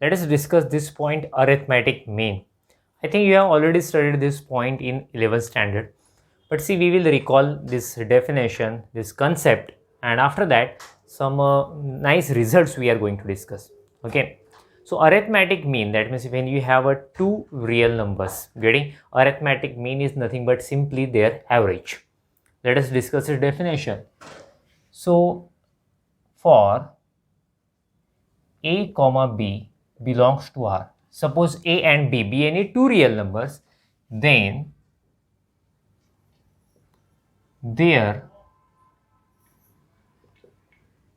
Let us discuss this point, arithmetic mean. I think you have already studied this point in 11th standard. But see, we will recall this definition, this concept, and after that, some nice results we are going to discuss. Okay. So arithmetic mean, that means when you have two real numbers, getting arithmetic mean is nothing but simply their average. Let us discuss its definition. So for a comma b belongs to R. Suppose a and b be any two real numbers, then their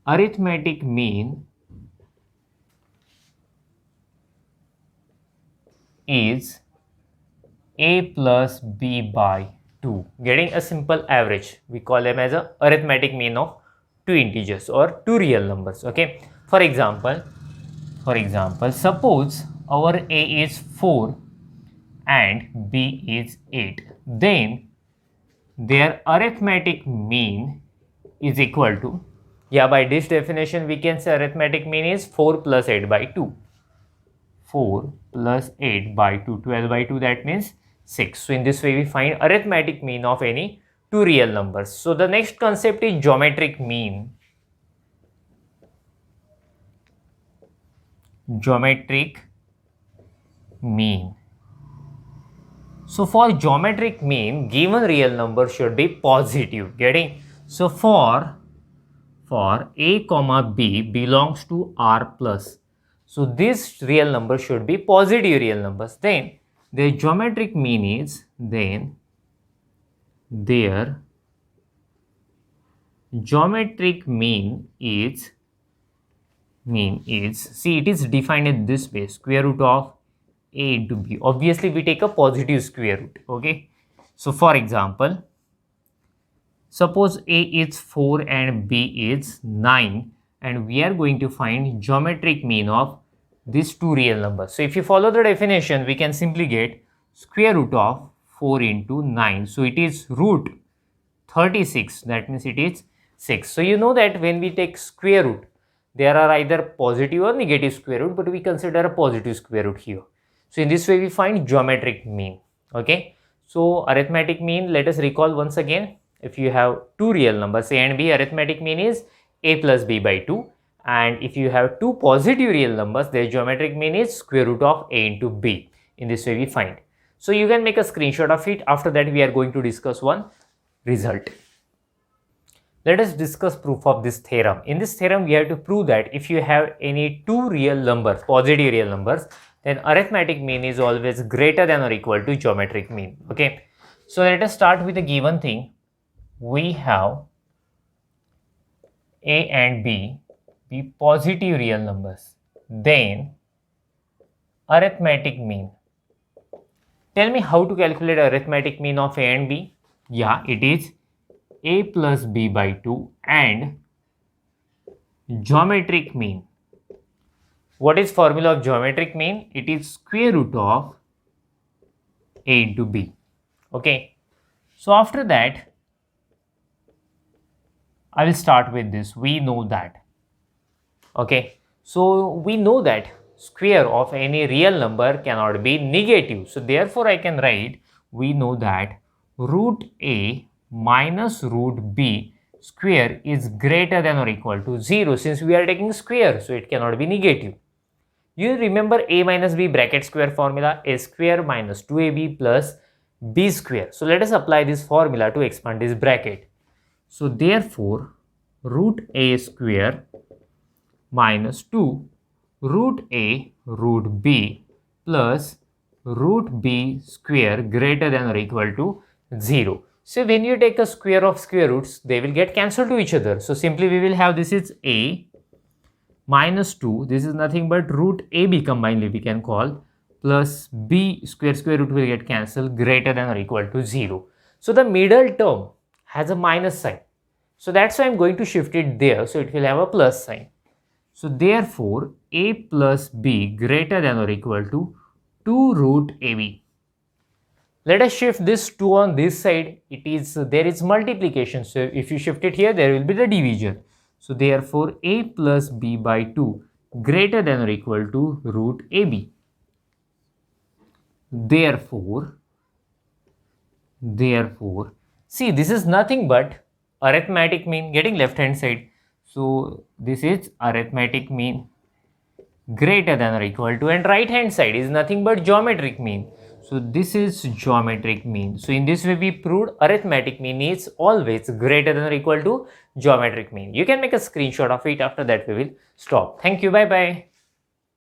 arithmetic mean is a plus b by 2. Getting a simple average, we call them as a arithmetic mean of two integers or two real numbers. Okay. For example, suppose our a is 4 and b is 8. Then their arithmetic mean is equal to, by this definition we can say arithmetic mean is 4 plus 8 by 2. 4 plus 8 by 2, 12 by 2, that means 6. So in this way we find arithmetic mean of any two real numbers. So the next concept is geometric mean. Geometric mean. So for geometric mean, given real number should be positive. Getting? So for a comma b belongs to R plus. So this real number should be positive real numbers. Then their geometric mean is, see, it is defined in this way, square root of a into b. Obviously we take a positive square root. Okay. So for example, suppose a is 4 and b is 9, and we are going to find geometric mean of these two real numbers. So if you follow the definition, we can simply get square root of 4 into 9. So it is root 36, that means it is 6. So you know that when we take square root, there are either positive or negative square root, but we consider a positive square root here. So in this way we find geometric mean. Okay. So arithmetic mean, let us recall once again. If you have two real numbers a and b, arithmetic mean is a plus b by 2. And if you have two positive real numbers, their geometric mean is square root of a into b. In this way we find. So you can make a screenshot of it. After that we are going to discuss one result. Let us discuss proof of this theorem. In this theorem, we have to prove that if you have any two real numbers, positive real numbers, then arithmetic mean is always greater than or equal to geometric mean. Okay. So let us start with a given thing. We have a and b be positive real numbers. Then arithmetic mean. Tell me how to calculate arithmetic mean of a and b. Yeah, it is a plus b by 2, and geometric mean. What is formula of geometric mean? It is square root of a into b. Okay. So after that, I will start with this. We know that. Okay. So we know that square of any real number cannot be negative. So therefore I can write, we know that root a minus root b square is greater than or equal to 0, since we are taking square, so it cannot be negative. You remember a minus b bracket square formula, a square minus 2ab plus b square. So let us apply this formula to expand this bracket. So therefore root a square minus 2 root a root b plus root b square greater than or equal to 0. So when you take a square of square roots, they will get cancelled to each other. So simply we will have, this is a minus 2, this is nothing but root ab combinedly we can call, plus b square root will get cancelled, greater than or equal to 0. So the middle term has a minus sign. So that's why I'm going to shift it there. So it will have a plus sign. So therefore a plus b greater than or equal to 2 root ab. Let us shift this 2 on this side. There is multiplication. So if you shift it here, there will be the division. So therefore a plus b by 2 greater than or equal to root AB. Therefore, see, this is nothing but arithmetic mean, getting left hand side. So this is arithmetic mean greater than or equal to, and right hand side is nothing but geometric mean. So this is geometric mean. So in this way we proved arithmetic mean is always greater than or equal to geometric mean. You can make a screenshot of it. After that we will stop. Thank you. Bye bye.